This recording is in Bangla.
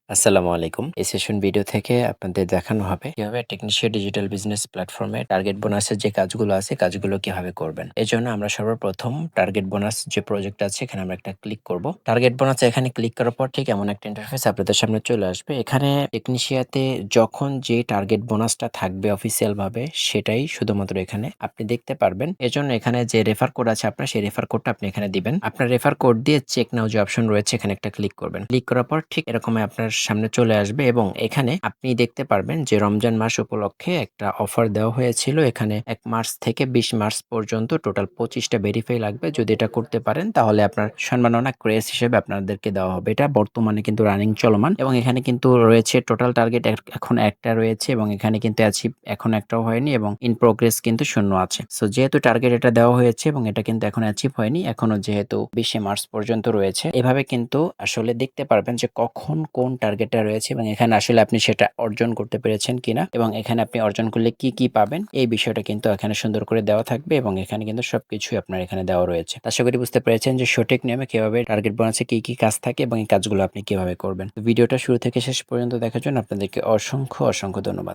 আসসালামু আলাইকুম। এই সেশন ভিডিও থেকে আপনাদের দেখানো হবে কিভাবে টেকনিশিয়ান ডিজিটাল বিজনেস প্ল্যাটফর্মে টার্গেট বোনাসের যে কাজগুলো আছে কাজগুলো কিভাবে করবেন। এজন্য আমরা সর্বপ্রথম টার্গেট বোনাস যে প্রজেক্ট আছে এখানে আমরা একটা ক্লিক করব। টার্গেট বোনাস এখানে ক্লিক করার পর ঠিক এমন একটা ইন্টারফেস আপনাদের সামনে চলে আসবে। এখানে টেকনিশিয়াতে যখন যে টার্গেট বোনাসটা থাকবে অফিসিয়াল ভাবে সেটাই শুধুমাত্র এখানে আপনি দেখতে পারবেন। এজন্য এখানে যে রেফার কোড আছে আপনার সেই রেফার কোডটা আপনি এখানে দিবেন। আপনার রেফার কোড দিয়ে চেক নাও যে অপশন রয়েছে এখানে একটা ক্লিক করবেন। ক্লিক করার পর ঠিক এরকম আপনার সামনে চলে আসবে এবং এখানে আপনি দেখতে পারবেন যে রমজান মাস উপলক্ষে একটা অফার দেওয়া হয়েছিল। এখানে ১ মার্চ থেকে ২০ মার্চ পর্যন্ত টোটাল ২৫টা ভেরিফাই লাগবে। যদি এটা করতে পারেন তাহলে আপনার সম্মাননা ক্রেস হিসেবে আপনাদেরকে দেওয়া হবে। এটা বর্তমানে কিন্তু রানিং চলমান এবং এখানে কিন্তু রয়েছে টোটাল টার্গেট এখন একটা রয়েছে এবং এখানে কিন্তু অ্যাচিভ এখন একটাও হয়নি এবং ইন প্রোগ্রেস কিন্তু শূন্য আছে। সো যেহেতু টার্গেট এটা দেওয়া হয়েছে এবং এটা কিন্তু এখন অ্যাচিভ হয়নি, এখনো যেহেতু ২০ মার্চ পর্যন্ত রয়েছে, এভাবে কিন্তু আসলে দেখতে পারবেন যে কখন কোন টার্গেটটা রয়েছে এবং এখানে আসলে আপনি সেটা অর্জন করতে পেরেছেন কিনা এবং এখানে আপনি অর্জন করলে কি কি পাবেন এই বিষয়টা কিন্তু এখানে সুন্দর করে দেওয়া থাকবে এবং এখানে কিন্তু সবকিছুই আপনার এখানে দেওয়া রয়েছে। আশা করি বুঝতে পেরেছেন যে সঠিক নিয়মে কিভাবে টার্গেট বোনাসে কি কি কাজ থাকে এবং এই কাজগুলো আপনি কিভাবে করবেন। ভিডিওটা শুরু থেকে শেষ পর্যন্ত দেখার জন্য আপনাদেরকে অসংখ্য ধন্যবাদ।